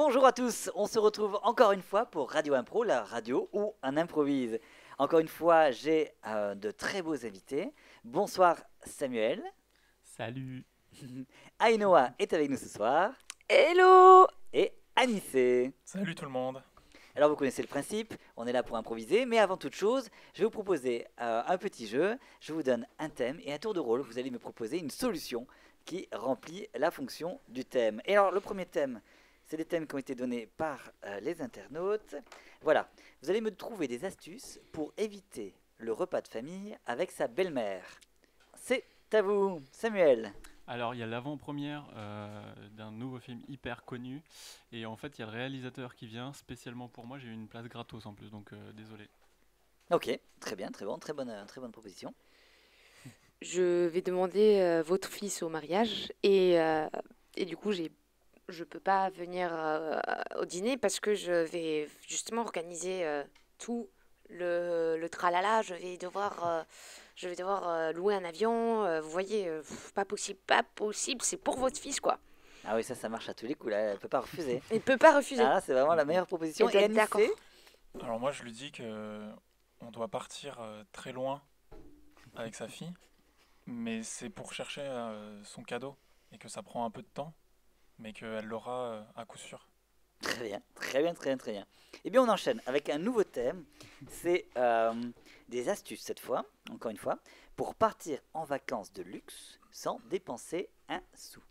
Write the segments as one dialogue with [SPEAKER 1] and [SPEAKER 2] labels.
[SPEAKER 1] Bonjour à tous, on se retrouve encore une fois pour Radio Impro, la radio où on improvise. Encore une fois, j'ai de très beaux invités. Bonsoir Samuel.
[SPEAKER 2] Salut.
[SPEAKER 1] Ainoa est avec nous ce soir.
[SPEAKER 3] Hello!
[SPEAKER 1] Et Anissé.
[SPEAKER 4] Salut tout le monde.
[SPEAKER 1] Alors vous connaissez le principe, on est là pour improviser, mais avant toute chose, je vais vous proposer un petit jeu. Je vous donne un thème et à tour de rôle, vous allez me proposer une solution qui remplit la fonction du thème. Et alors le premier thème, c'est des thèmes qui ont été donnés par les internautes. Voilà, vous allez me trouver des astuces pour éviter le repas de famille avec sa belle-mère. C'est à vous, Samuel.
[SPEAKER 2] Alors, il y a l'avant-première d'un nouveau film hyper connu. Et en fait, il y a le réalisateur qui vient spécialement pour moi. J'ai eu une place gratos en plus, donc désolé.
[SPEAKER 1] Ok, très bien, très bonne proposition.
[SPEAKER 3] Je vais demander votre fils au mariage et du coup je peux pas venir au dîner parce que je vais justement organiser tout le tralala. Je vais devoir louer un avion. Vous voyez, pas possible. C'est pour votre fils quoi.
[SPEAKER 1] Ah oui, ça marche à tous les coups, là, elle ne peut pas refuser.
[SPEAKER 3] Il peut pas refuser.
[SPEAKER 1] Ah, c'est vraiment la meilleure proposition.
[SPEAKER 3] Et d'être
[SPEAKER 1] Anissé
[SPEAKER 3] d'accord.
[SPEAKER 4] Alors moi je lui dis que on doit partir très loin avec sa fille, mais c'est pour chercher son cadeau et que ça prend un peu de temps, mais qu'elle l'aura à coup sûr.
[SPEAKER 1] Très bien, très bien, très bien, très bien. Eh bien, on enchaîne avec un nouveau thème. C'est des astuces cette fois, encore une fois, pour partir en vacances de luxe sans dépenser un sou.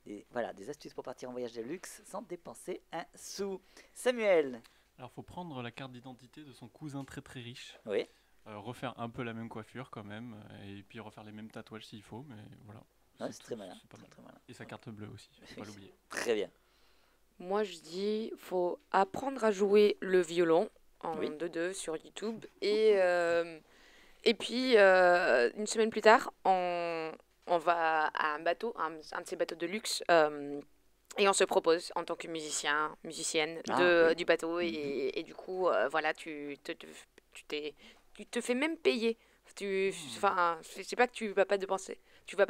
[SPEAKER 1] Et voilà, des astuces pour partir en voyage de luxe sans dépenser un sou. Samuel.
[SPEAKER 2] Alors, faut prendre la carte d'identité de son cousin très très riche.
[SPEAKER 1] Oui.
[SPEAKER 2] Refaire un peu la même coiffure quand même. Et puis refaire les mêmes tatouages s'il faut. Mais voilà.
[SPEAKER 1] Ouais, c'est très malin.
[SPEAKER 2] C'est pas mal.
[SPEAKER 1] Très malin.
[SPEAKER 2] Et sa carte bleue aussi, faut pas l'oublier.
[SPEAKER 1] Très bien.
[SPEAKER 3] Moi je dis faut apprendre à jouer le violon en
[SPEAKER 1] Oui.
[SPEAKER 3] 2-2 sur YouTube et puis une semaine plus tard on va à un bateau, un de ces bateaux de luxe et on se propose en tant que musicienne
[SPEAKER 1] Ah, oui.
[SPEAKER 3] du bateau et du coup voilà tu te fais même payer. Enfin c'est pas que tu vas pas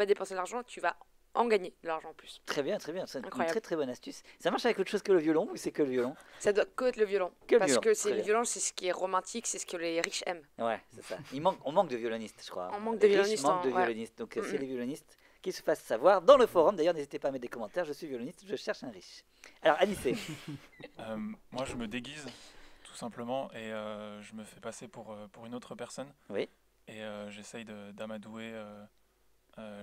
[SPEAKER 3] dépenser l'argent, tu vas en gagner de l'argent en plus.
[SPEAKER 1] Très bien, très bien. C'est une
[SPEAKER 3] Incroyable.
[SPEAKER 1] très très bonne astuce. Ça marche avec autre chose que le violon ou c'est que le violon?
[SPEAKER 3] Ça doit que être le violon.
[SPEAKER 1] Que le
[SPEAKER 3] Parce
[SPEAKER 1] violon,
[SPEAKER 3] que
[SPEAKER 1] très
[SPEAKER 3] c'est le
[SPEAKER 1] bien.
[SPEAKER 3] violon, c'est ce qui est romantique, c'est ce que les riches aiment.
[SPEAKER 1] Ouais, c'est ça. On manque de violonistes, je crois.
[SPEAKER 3] On manque
[SPEAKER 1] Les
[SPEAKER 3] de
[SPEAKER 1] riches
[SPEAKER 3] violonistes,
[SPEAKER 1] manquent de
[SPEAKER 3] ouais.
[SPEAKER 1] violonistes. Donc, c'est
[SPEAKER 3] Mm-mm.
[SPEAKER 1] les violonistes qui se fassent savoir dans le forum. D'ailleurs, n'hésitez pas à mettre des commentaires. Je suis violoniste, je cherche un riche. Alors, Anissé.
[SPEAKER 4] Moi je me déguise tout simplement et je me fais passer pour une autre personne
[SPEAKER 1] Oui.
[SPEAKER 4] et j'essaye d'amadouer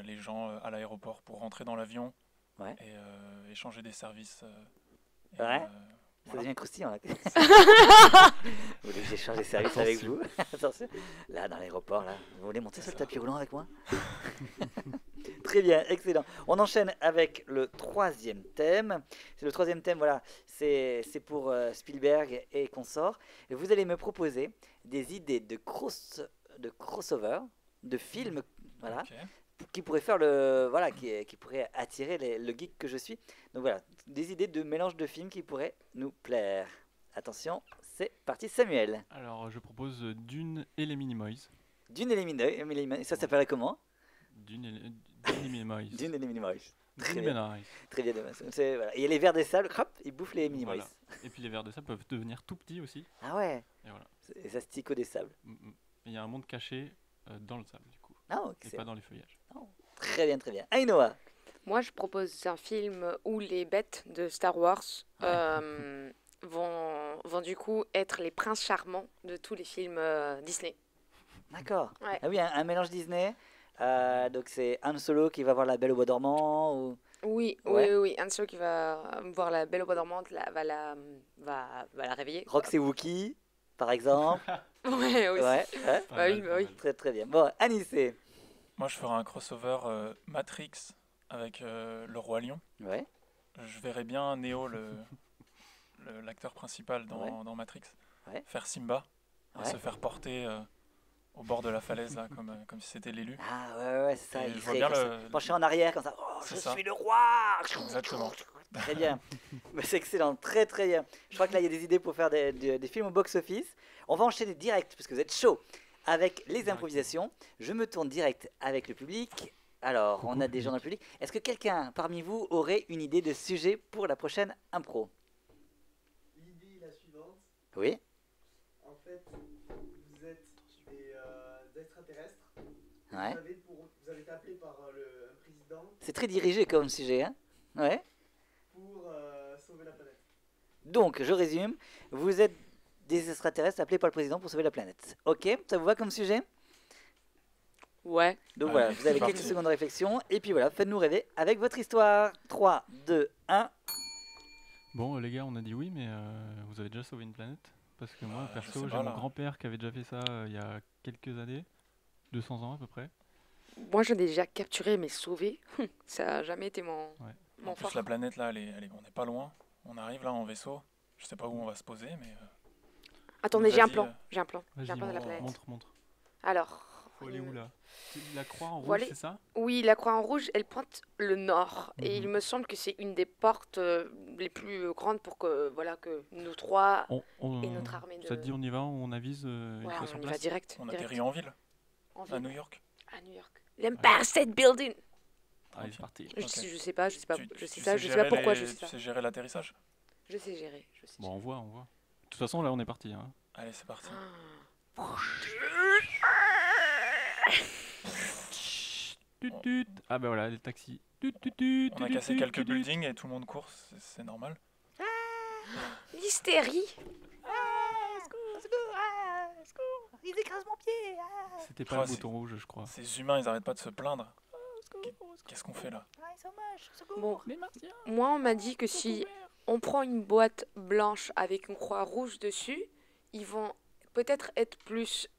[SPEAKER 4] les gens à l'aéroport pour rentrer dans l'avion
[SPEAKER 1] Ouais.
[SPEAKER 4] et échanger des services. Et,
[SPEAKER 1] Ouais. Ça
[SPEAKER 4] voilà.
[SPEAKER 1] devient croustillant là. Vous voulez que j'échange des services avec
[SPEAKER 2] Attention.
[SPEAKER 1] vous? Attention. Là, dans l'aéroport, là. Vous voulez monter sur le tapis roulant avec moi? Très bien, excellent. On enchaîne avec le troisième thème. C'est le troisième thème, voilà. C'est pour Spielberg et consorts. Et vous allez me proposer des idées de crossover, de films, voilà,
[SPEAKER 4] Ok.
[SPEAKER 1] qui pourraient faire le, voilà, qui pourraient attirer le geek que je suis. Donc voilà, des idées de mélange de films qui pourraient nous plaire. Attention, c'est parti, Samuel.
[SPEAKER 2] Alors, je propose Dune et les Minimoys.
[SPEAKER 1] Dune et les Minimoys. Ça s'appellerait comment?
[SPEAKER 2] Dune et les Minimoys.
[SPEAKER 1] Dune et les Minimoys. Très
[SPEAKER 2] Dune
[SPEAKER 1] bien.
[SPEAKER 2] Minimoys.
[SPEAKER 1] Très bien. Voilà. Et il y a les vers des sables, hop, ils bouffent les Minimoys.
[SPEAKER 2] Voilà. Et puis les vers de sable peuvent devenir tout petits aussi.
[SPEAKER 1] Ah ouais,
[SPEAKER 2] Et voilà.
[SPEAKER 1] et ça se tique au des sables.
[SPEAKER 2] Il y a un monde caché dans le sable du coup.
[SPEAKER 1] Ah, ok,
[SPEAKER 2] Et pas dans les feuillages.
[SPEAKER 1] très bien, très bien. Ainoa.
[SPEAKER 3] Moi, je propose un film où les bêtes de Star Wars vont du coup être les princes charmants de tous les films Disney.
[SPEAKER 1] D'accord.
[SPEAKER 3] Ouais.
[SPEAKER 1] Ah oui, un mélange Disney. Donc c'est Han Solo qui va voir la Belle au Bois dormant ou...
[SPEAKER 3] Oui,
[SPEAKER 1] Ouais.
[SPEAKER 3] oui. Un seul qui va voir la Belle au bois dormante va la réveiller.
[SPEAKER 1] Roxy Wookie, par exemple.
[SPEAKER 3] Ouais, aussi.
[SPEAKER 1] Ouais, ouais.
[SPEAKER 2] Pas
[SPEAKER 3] Bah oui,
[SPEAKER 2] mal,
[SPEAKER 3] bah
[SPEAKER 2] pas
[SPEAKER 3] oui.
[SPEAKER 2] mal.
[SPEAKER 1] Très très bien. Bon, Anissé.
[SPEAKER 4] Moi je ferai un crossover Matrix avec le Roi Lion.
[SPEAKER 1] Ouais.
[SPEAKER 4] Je verrais bien Neo, l'acteur principal
[SPEAKER 1] Ouais.
[SPEAKER 4] dans Matrix,
[SPEAKER 1] Ouais.
[SPEAKER 4] faire Simba et
[SPEAKER 1] Ouais.
[SPEAKER 4] se faire porter au bord de la falaise là, comme si c'était l'élu.
[SPEAKER 1] Ah ouais, c'est ça.
[SPEAKER 4] Et
[SPEAKER 1] Il
[SPEAKER 4] je vois
[SPEAKER 1] serait
[SPEAKER 4] bien
[SPEAKER 1] comme ça,
[SPEAKER 4] le-
[SPEAKER 1] penché en arrière comme ça. Oh, je
[SPEAKER 4] C'est ça.
[SPEAKER 1] suis le roi.
[SPEAKER 4] Exactement.
[SPEAKER 1] Très bien. Bah, c'est excellent, très très bien. Je crois que là il y a des idées pour faire des films au box-office. On va enchaîner direct parce que vous êtes chaud avec les improvisations. Je me tourne direct avec le public. Alors, on a des gens dans le public. Est-ce que quelqu'un parmi vous aurait une idée de sujet pour la prochaine impro? Oui.
[SPEAKER 5] En fait, vous êtes des extraterrestres.
[SPEAKER 1] Ouais.
[SPEAKER 5] Vous avez été appelé par un président
[SPEAKER 1] C'est très dirigé comme sujet, hein. Ouais.
[SPEAKER 5] pour sauver la planète.
[SPEAKER 1] Donc, je résume. Vous êtes des extraterrestres appelés par le président pour sauver la planète. Ok, ça vous va comme sujet?
[SPEAKER 3] Ouais.
[SPEAKER 1] Donc
[SPEAKER 4] Allez,
[SPEAKER 1] voilà, vous avez
[SPEAKER 4] c'est
[SPEAKER 1] quelques
[SPEAKER 4] parti.
[SPEAKER 1] secondes de réflexion. Et puis voilà, faites-nous rêver avec votre histoire. 3, 2, 1.
[SPEAKER 2] Bon, les gars, on a dit oui, mais vous avez déjà sauvé une planète? Parce que moi,
[SPEAKER 4] Je
[SPEAKER 2] perso,
[SPEAKER 4] sais
[SPEAKER 2] j'ai
[SPEAKER 4] pas,
[SPEAKER 2] mon
[SPEAKER 4] là.
[SPEAKER 2] grand-père qui avait déjà fait ça il y a quelques années, 200 ans à peu près.
[SPEAKER 3] Moi, j'en ai déjà capturé, mais sauvé, ça n'a jamais été mon
[SPEAKER 4] En
[SPEAKER 3] fort.
[SPEAKER 4] plus, la planète là, on n'est pas loin. On arrive là en vaisseau. Je sais pas où on va se poser, mais
[SPEAKER 3] Attendez, j'ai un
[SPEAKER 4] vas-y,
[SPEAKER 3] plan. J'ai un plan. J'ai
[SPEAKER 2] Vas-y,
[SPEAKER 3] un plan de la
[SPEAKER 4] montre.
[SPEAKER 3] planète.
[SPEAKER 2] montre.
[SPEAKER 3] Alors.
[SPEAKER 2] Faut aller où là? La croix en rouge,
[SPEAKER 3] Voilà.
[SPEAKER 2] c'est ça?
[SPEAKER 3] Oui, la croix en rouge, elle pointe le nord. Et
[SPEAKER 2] Mhm.
[SPEAKER 3] il me semble que c'est une des portes les plus grandes pour que, voilà, que nous trois et notre armée de...
[SPEAKER 2] Ça te dit, on y va, on avise une
[SPEAKER 3] Ouais,
[SPEAKER 2] fois sur
[SPEAKER 3] on y va
[SPEAKER 2] place?
[SPEAKER 3] direct.
[SPEAKER 4] on
[SPEAKER 3] direct.
[SPEAKER 4] atterrit en ville,
[SPEAKER 3] En
[SPEAKER 4] à
[SPEAKER 3] ville,
[SPEAKER 4] New York.
[SPEAKER 3] à New York. L'Empire State Building.
[SPEAKER 2] Allez, c'est parti.
[SPEAKER 3] Je,
[SPEAKER 4] Ok.
[SPEAKER 3] je sais pas, je sais pas,
[SPEAKER 4] Tu-
[SPEAKER 3] je sais
[SPEAKER 4] tu
[SPEAKER 3] ça,
[SPEAKER 4] sais
[SPEAKER 3] je sais
[SPEAKER 4] gérer
[SPEAKER 3] pas pourquoi
[SPEAKER 4] les-
[SPEAKER 3] je sais
[SPEAKER 4] Tu
[SPEAKER 3] ça.
[SPEAKER 4] sais gérer l'atterrissage?
[SPEAKER 3] Je sais gérer, je sais
[SPEAKER 2] Bon,
[SPEAKER 3] gérer.
[SPEAKER 2] on voit. De toute façon, là, on est parti. Hein.
[SPEAKER 4] Allez, c'est parti.
[SPEAKER 3] Ah.
[SPEAKER 2] Tut. Ah bah voilà, les taxis. Tut.
[SPEAKER 4] On a cassé quelques buildings et tout le monde court, c'est normal.
[SPEAKER 3] L'hystérie.
[SPEAKER 1] Ils écrasent mon pied.
[SPEAKER 2] C'était pas
[SPEAKER 4] Oh,
[SPEAKER 2] le
[SPEAKER 4] c'est-
[SPEAKER 2] bouton rouge, je crois.
[SPEAKER 4] Ces humains, ils arrêtent pas de se plaindre. Qu'est-ce qu'on fait là?
[SPEAKER 1] Ils sont moches.
[SPEAKER 3] Bon,
[SPEAKER 2] Les martiens.
[SPEAKER 3] moi, on m'a dit que si on prend une boîte blanche avec une croix rouge dessus, ils vont peut-être être plus,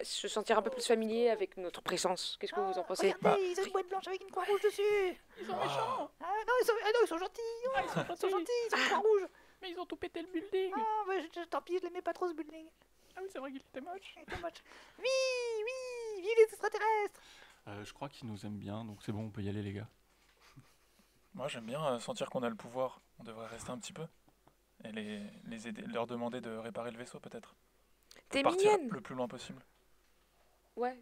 [SPEAKER 3] se sentir un peu plus familiers avec notre présence. Qu'est-ce que vous en pensez?
[SPEAKER 1] Regardez, ils ont une boîte blanche avec une croix rouge dessus.
[SPEAKER 2] Ils sont
[SPEAKER 4] méchants.
[SPEAKER 1] Ah non, ils sont gentils.
[SPEAKER 2] ils sont
[SPEAKER 1] Ils sont gentils, ils ont une croix rouge.
[SPEAKER 2] Mais ils ont tout pété le building.
[SPEAKER 1] Ah, tant pis, je l'aimais pas trop ce building.
[SPEAKER 2] Ah oui, c'est vrai qu'il était moche.
[SPEAKER 1] Il était moche. Oui, vive les extraterrestres.
[SPEAKER 2] Je crois qu'ils nous aiment bien, donc c'est bon, on peut y aller, les gars.
[SPEAKER 4] Moi, j'aime bien sentir qu'on a le pouvoir. On devrait rester un petit peu et les aider, leur demander de réparer le vaisseau peut-être.
[SPEAKER 3] T'es
[SPEAKER 4] Partir
[SPEAKER 3] mignonne.
[SPEAKER 4] le plus loin possible.
[SPEAKER 3] Ouais.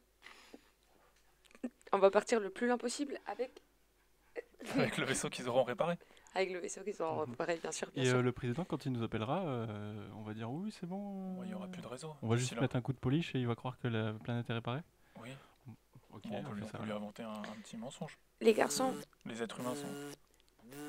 [SPEAKER 3] On va partir le plus loin possible avec
[SPEAKER 4] Avec le vaisseau qu'ils auront réparé.
[SPEAKER 3] le vaisseau qu'ils ont réparé, bien sûr. Bien
[SPEAKER 2] Et
[SPEAKER 3] sûr.
[SPEAKER 2] le président, quand il nous appellera, on va dire oui, c'est bon.
[SPEAKER 4] Bon, il n'y aura plus de réseau.
[SPEAKER 2] On va
[SPEAKER 4] d'ici
[SPEAKER 2] juste
[SPEAKER 4] là.
[SPEAKER 2] mettre un coup de polish et il va croire que la planète est réparée.
[SPEAKER 4] Oui,
[SPEAKER 2] Ok,
[SPEAKER 4] bon, on peut,
[SPEAKER 2] on
[SPEAKER 4] lui-
[SPEAKER 2] fait
[SPEAKER 4] on
[SPEAKER 2] ça.
[SPEAKER 4] peut lui
[SPEAKER 2] alors.
[SPEAKER 4] inventer un petit mensonge.
[SPEAKER 3] Les garçons,
[SPEAKER 4] Les êtres humains sont.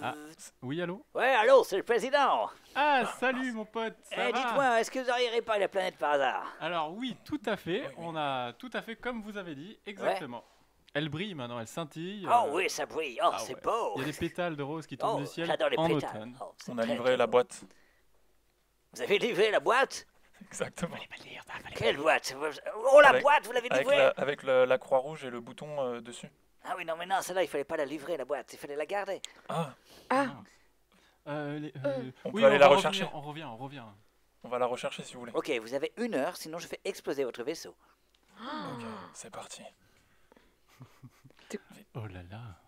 [SPEAKER 2] Ah, oui, allô?
[SPEAKER 1] Ouais, allô, c'est le président.
[SPEAKER 2] Ah, salut mon pote, ça
[SPEAKER 1] Eh,
[SPEAKER 2] va?
[SPEAKER 1] dites-moi, est-ce que vous auriez réparé la planète par hasard?
[SPEAKER 2] Alors oui, tout à fait,
[SPEAKER 4] Oui.
[SPEAKER 2] on a tout à fait comme vous avez dit, exactement. Elle brille maintenant, elle scintille.
[SPEAKER 1] Oh oui, ça brille. Oh,
[SPEAKER 2] ah
[SPEAKER 1] c'est
[SPEAKER 2] ouais.
[SPEAKER 1] beau.
[SPEAKER 2] Il y a des pétales de rose qui tombent
[SPEAKER 1] Oh,
[SPEAKER 2] du ciel
[SPEAKER 1] j'adore les
[SPEAKER 2] en
[SPEAKER 1] pétales.
[SPEAKER 2] automne.
[SPEAKER 1] Oh, c'est
[SPEAKER 4] On a
[SPEAKER 1] très,
[SPEAKER 4] livré
[SPEAKER 1] très
[SPEAKER 4] la
[SPEAKER 1] beau.
[SPEAKER 4] boîte.
[SPEAKER 1] Vous avez livré la boîte?
[SPEAKER 4] Exactement.
[SPEAKER 1] Quelle boîte? Oh, la
[SPEAKER 4] Avec-
[SPEAKER 1] boîte, vous l'avez livrée?
[SPEAKER 4] Avec la croix rouge et le bouton dessus.
[SPEAKER 1] Ah oui, non, mais non, celle-là, il fallait pas la livrer, la boîte. Il fallait la garder.
[SPEAKER 4] Ah,
[SPEAKER 3] ah,
[SPEAKER 4] On
[SPEAKER 2] oui,
[SPEAKER 4] peut aller
[SPEAKER 2] va
[SPEAKER 4] la rechercher.
[SPEAKER 2] revenir, on revient.
[SPEAKER 4] on va la rechercher si vous voulez.
[SPEAKER 1] Ok, vous avez 1 heure, sinon je fais exploser votre vaisseau.
[SPEAKER 4] Ok, c'est parti.
[SPEAKER 2] Oh là là.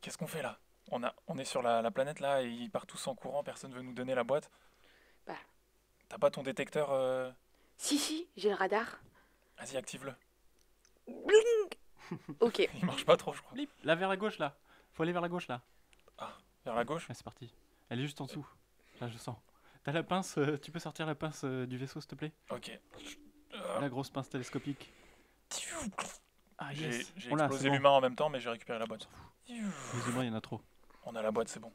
[SPEAKER 4] Qu'est-ce qu'on fait là? On est sur la planète là et ils partent tous en courant, personne veut nous donner la boîte.
[SPEAKER 3] Bah.
[SPEAKER 4] T'as pas ton détecteur
[SPEAKER 3] si, j'ai le radar.
[SPEAKER 4] Vas-y, active-le.
[SPEAKER 3] Bling. Ok.
[SPEAKER 4] Il marche pas trop, je crois.
[SPEAKER 2] Blip, là vers la gauche là. Faut aller vers la gauche là.
[SPEAKER 4] Vers la gauche.
[SPEAKER 2] Ah, c'est parti. Elle est juste en dessous. Là, je sens. T'as la pince, tu peux sortir la pince du vaisseau s'il te plaît?
[SPEAKER 4] Ok.
[SPEAKER 2] La grosse pince télescopique. Ah yes.
[SPEAKER 4] J'ai
[SPEAKER 2] On l'a,
[SPEAKER 4] explosé
[SPEAKER 2] c'est bon.
[SPEAKER 4] l'humain en même temps, mais j'ai récupéré la boîte.
[SPEAKER 2] Les humains, il y en a trop.
[SPEAKER 4] On a la boîte, c'est bon.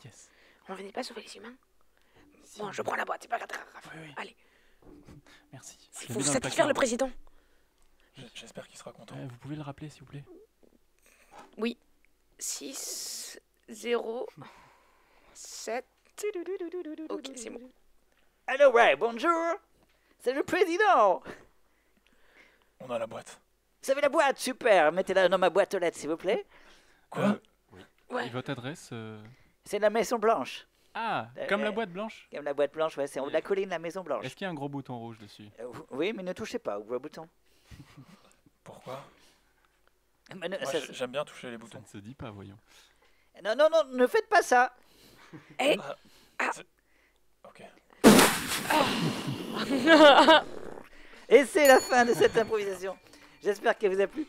[SPEAKER 2] Yes.
[SPEAKER 3] On venait pas sauver les humains.
[SPEAKER 2] Si.
[SPEAKER 3] Bon, je prends la boîte, c'est pas grave.
[SPEAKER 2] Oui.
[SPEAKER 3] Allez,
[SPEAKER 2] Merci.
[SPEAKER 3] il
[SPEAKER 2] Je
[SPEAKER 3] faut
[SPEAKER 2] l'ai mis dans le
[SPEAKER 3] satisfaire le
[SPEAKER 2] placard.
[SPEAKER 3] président.
[SPEAKER 4] J'espère qu'il sera content.
[SPEAKER 2] Vous pouvez le rappeler s'il vous plaît?
[SPEAKER 3] 6, 0, 7. Ok, c'est bon.
[SPEAKER 1] Allô, ouais, bonjour. C'est le président.
[SPEAKER 4] On a la boîte.
[SPEAKER 1] Vous avez la boîte, super. Mettez-la dans ma boîte aux lettres, s'il vous plaît.
[SPEAKER 4] Quoi?
[SPEAKER 3] Ouais.
[SPEAKER 2] Et votre adresse
[SPEAKER 1] C'est la Maison Blanche.
[SPEAKER 2] Ah, comme la boîte blanche?
[SPEAKER 1] Comme la boîte blanche, ouais, c'est en haut de la colline, la Maison Blanche.
[SPEAKER 2] Est-ce qu'il y a un gros bouton rouge dessus?
[SPEAKER 1] Oui, mais ne touchez pas au gros bouton.
[SPEAKER 4] Pourquoi?
[SPEAKER 1] Mais ne-
[SPEAKER 4] Moi,
[SPEAKER 1] ça-
[SPEAKER 4] j'aime bien toucher les
[SPEAKER 2] Ça
[SPEAKER 4] boutons.
[SPEAKER 2] ne se dit pas, voyons.
[SPEAKER 1] non, ne faites pas ça.
[SPEAKER 3] Eh,
[SPEAKER 4] Ok.
[SPEAKER 1] Et c'est la fin de cette improvisation. J'espère qu'elle vous a plu.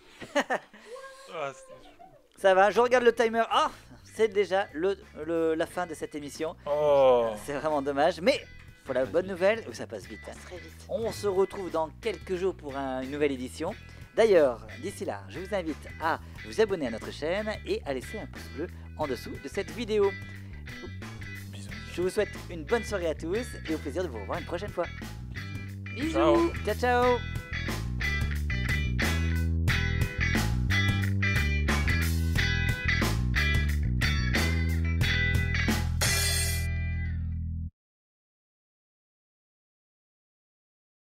[SPEAKER 4] Ah,
[SPEAKER 1] Ça va, je regarde le timer. Ah, c'est déjà la fin de cette émission.
[SPEAKER 4] Oh.
[SPEAKER 1] C'est vraiment dommage, mais pour la bonne nouvelle, ça passe vite.
[SPEAKER 3] Ça passe très vite.
[SPEAKER 1] On se retrouve dans quelques jours pour une nouvelle édition. D'ailleurs, d'ici là, je vous invite à vous abonner à notre chaîne et à laisser un pouce bleu en dessous de cette vidéo.
[SPEAKER 4] Bisous.
[SPEAKER 1] Je vous souhaite une bonne soirée à tous et au plaisir de vous revoir une prochaine fois.
[SPEAKER 3] Bisous.
[SPEAKER 4] Ciao.
[SPEAKER 1] Ciao ciao.